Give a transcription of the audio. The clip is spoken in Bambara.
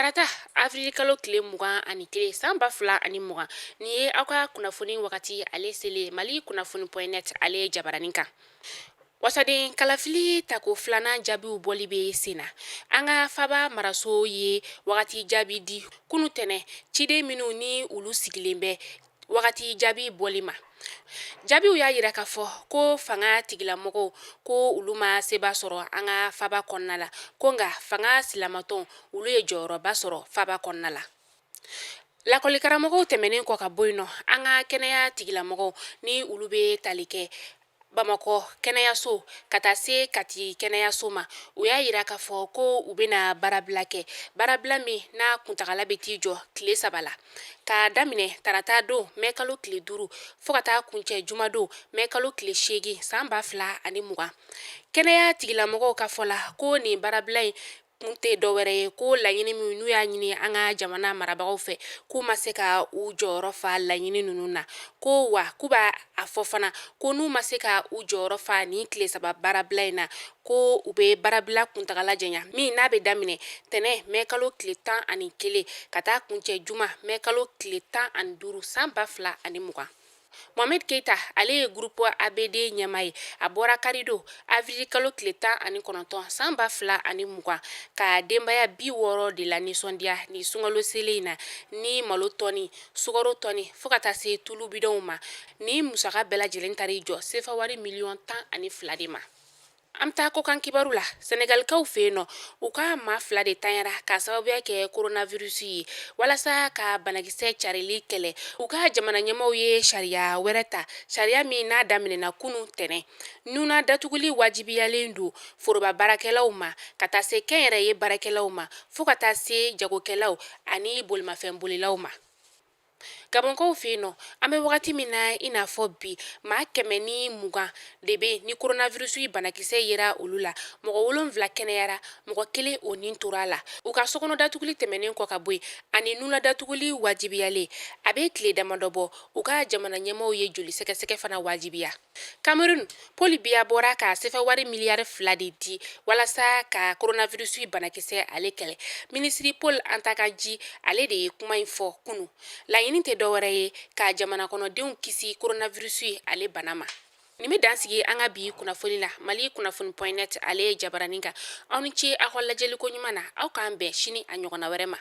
Tarata Avril kalo tile 21 san 2020 ni ye aw ka kunnafoni wagati ale sele Mali kunnafoni.net ale jabaranin kan. Wasaden kalafili tako filanan jaabiw bɔli be sena. An ka Faba maraso ye wagati jaabi di kunu tɛnɛ ciden minnu ni ulu sigilen bɛ wagati jaabi bɔli ma. Jaabiw y'a yira k'a fɔ ko fanga tigilamɔgɔw ko ulu ma seba sɔrɔ an ka Faba kɔnɔna la ko nga fanga silamatɔn ulu ye jɔyɔrɔba sɔrɔ Faba kɔnɔna la. Lakɔlikaramɔgɔw tɛmɛnen kɔ ka bɔ yen nɔ an ka kɛnɛya tigilamɔgɔw ni ulu be tali kɛ Bamakɔ kɛnɛyaso ka taa se Kati kɛnɛyaso ma u y'a yira k'a fɔ ko u bena baarabila kɛ baarabila min n'a kuntagala be t'i jɔ tile 3 la ka daminɛ tarata don mɛ kalo tile 5 fɔɔ ka taa kuncɛ jumadon mɛ kalo tile 8 san 2020. Kɛnɛya tigilamɔgɔw ka fɔ la ko nin baarabila in kun tɛ dɔwɛrɛ ye ko laɲini min n'u y'a ɲini an ka jamana marabagaw fɛ k'u ma se ka u jɔyɔrɔ fa laɲini ninnu na ko wa k'u b'a fɔ fana ko n'u ma se ka u jɔyɔrɔ fa ni tile 3 baarabila in na ko u be baarabila kuntagala janya min n'a be daminɛ tɛnɛ mɛ kalo tile 11 ka taa kuncɛ juma mɛ kalo tile 15 san 2020. Mohamed Keita ale ye groupe ABD ɲɛma ye a bɔra karido Avril kalo tile 19 san 2020 ka denbaya 60 de la nisɔndiya ni sunkalo selen in na ni malo tɔni sugaro tɔni fɔɔ ka taa se tulu bidɔnw ma ni musaka bɛɛ lajɛlen tari jɔ sefa wari miliyɔn 12 de ma. An taa ko kan kibaru la Senegalikaw fe yen nɔ u ka maa 2 de tanyara ka sababuya kɛ coronavirus ye walasa ka banakisɛ carili kɛlɛ u ka jamana ɲɛmaw ye sariya wɛrɛ ta sariya min n'a daminɛna kunu tɛnɛ nuna datuguli wajibiyalen do foroba baarakɛlaw ma ka taa se kɛnyɛrɛye baarakɛlaw ma fɔɔ ka taa se jagokɛlaw ani bolimafɛn bolilaw ma. Gabonkaw fe yen nɔ an be wagati min na i n'a fɔ bi maa 120 de be ni coronavirus banakisɛ yera olu la mɔgɔ 7 kɛnɛyara mɔgɔ 1 o nin tora la u ka sokɔnɔ datuguli tɛmɛnen kɔ ka bɔ yen ani nula datuguli wajibiyalen a be tile damadɔ bɔ u ka jamana ɲɛmaw ye joli sɛgɛsɛgɛ fana wajibiya. Cameroun Paul Biya bɔra ka sefa wari miliyari 2 de di walasa ka coronavirus banakisɛ ale kɛlɛ. Ministre Paul Antakalji ale de ye kuma in fɔ kunu. Laɲini tɛ dɔwɛrɛ ye ka jamana kɔnɔdenw kisi coronavirus ale bana ma. Nin be dansigi an ka bi kunnafoni la Mali kunnafoni.net ale jabaranin kan aw ni ce aw ka lajɛliko ɲuman na aw k'an bɛn sini a ɲɔgɔnna wɛrɛ ma.